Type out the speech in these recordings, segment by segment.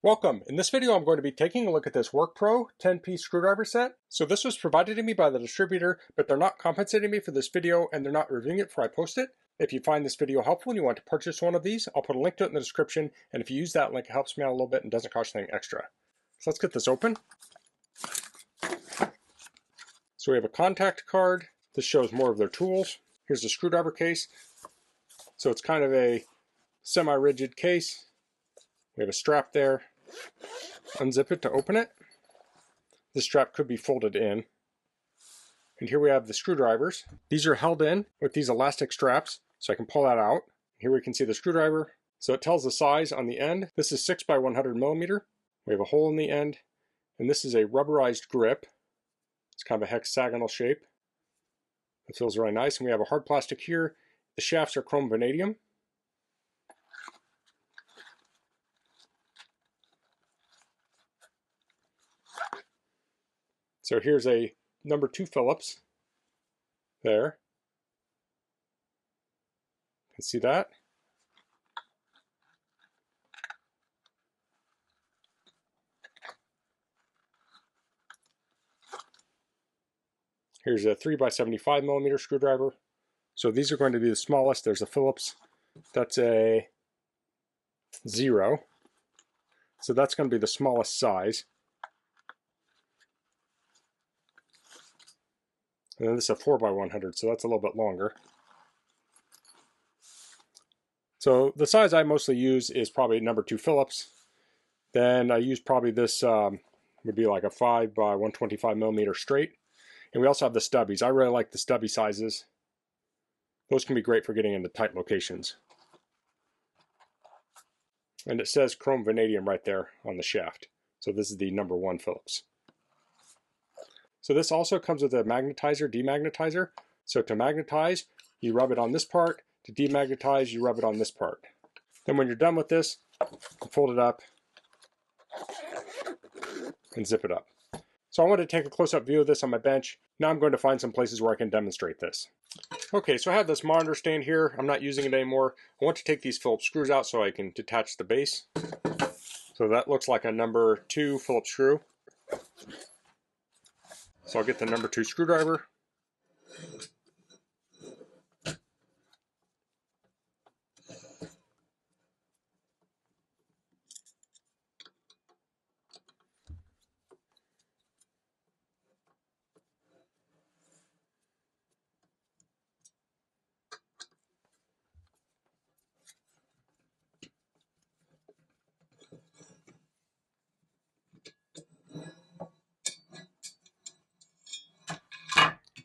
Welcome. In this video I'm going to be taking a look at this WORKPRO 10-piece screwdriver set. So this was provided to me by the distributor, but they're not compensating me for this video and they're not reviewing it before I post it. If you find this video helpful and you want to purchase one of these, I'll put a link to it in the description, and if you use that link it helps me out a little bit and doesn't cost anything extra. So let's get this open. So we have a contact card. This shows more of their tools. Here's the screwdriver case. So it's kind of a semi-rigid case. We have a strap there. Unzip it to open it. This strap could be folded in. And here we have the screwdrivers. These are held in with these elastic straps, so I can pull that out. Here we can see the screwdriver. So it tells the size on the end. This is 6 by 100 millimeter. We have a hole in the end, and this is a rubberized grip. It's kind of a hexagonal shape. It feels really nice, and we have a hard plastic here. The shafts are chrome vanadium. So here's a number 2 Phillips. There. You can see that. Here's a 3 by 75 millimeter screwdriver. So these are going to be the smallest. There's a Phillips. That's a 0. So that's going to be the smallest size. And then this is a 4 by 100, so that's a little bit longer. So the size I mostly use is probably number 2 Phillips. Then I use probably this would be like a 5 by 125 millimeter straight. And we also have the stubbies. I really like the stubby sizes. Those can be great for getting into tight locations. And it says chrome vanadium right there on the shaft. So this is the number 1 Phillips. So this also comes with a magnetizer, demagnetizer. So to magnetize, you rub it on this part. To demagnetize, you rub it on this part. Then when you're done with this, fold it up and zip it up. So I want to take a close-up view of this on my bench. Now I'm going to find some places where I can demonstrate this. Okay, so I have this monitor stand here. I'm not using it anymore. I want to take these Phillips screws out so I can detach the base. So that looks like a number 2 Phillips screw. So I'll get the number 2 screwdriver.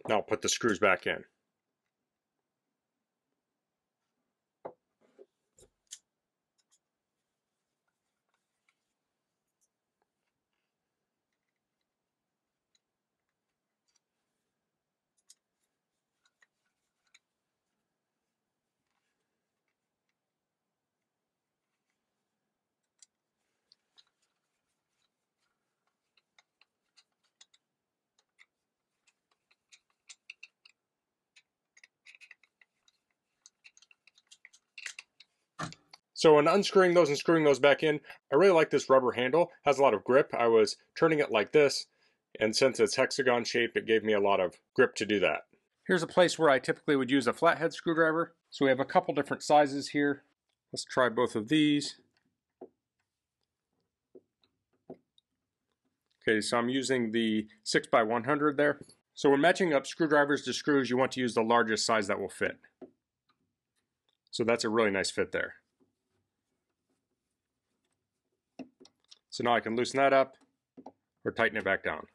Now I'll put the screws back in. So in unscrewing those and screwing those back in, I really like this rubber handle. It has a lot of grip. I was turning it like this, and since it's hexagon shaped, it gave me a lot of grip to do that. Here's a place where I typically would use a flathead screwdriver. So we have a couple different sizes here. Let's try both of these. Okay, so I'm using the 6 by 100 there. So when matching up screwdrivers to screws, you want to use the largest size that will fit. So that's a really nice fit there. So now I can loosen that up or tighten it back down.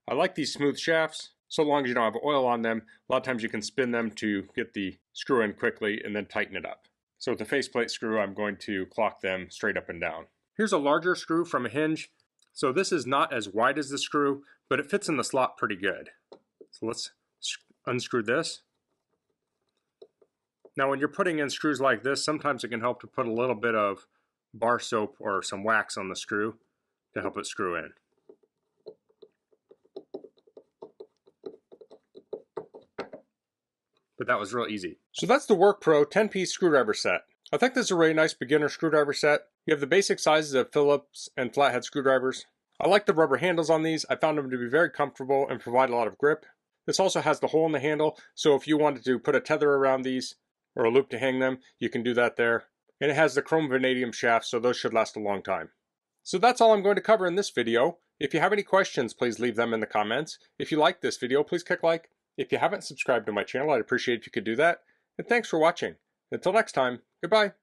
I like these smooth shafts, so long as you don't have oil on them. A lot of times you can spin them to get the screw in quickly and then tighten it up. So with the faceplate screw, I'm going to clock them straight up and down. Here's a larger screw from a hinge. So this is not as wide as the screw, but it fits in the slot pretty good. So let's unscrew this. Now when you're putting in screws like this, sometimes it can help to put a little bit of bar soap or some wax on the screw to help it screw in. But that was real easy. So that's the WORKPRO 10-piece screwdriver set. I think this is a really nice beginner screwdriver set. You have the basic sizes of Phillips and flathead screwdrivers. I like the rubber handles on these. I found them to be very comfortable and provide a lot of grip. This also has the hole in the handle, so if you wanted to put a tether around these or a loop to hang them, you can do that there. And it has the chrome vanadium shafts, so those should last a long time. So that's all I'm going to cover in this video. If you have any questions, please leave them in the comments. If you like this video, please click like. If you haven't subscribed to my channel, I'd appreciate if you could do that. And thanks for watching. Until next time, goodbye.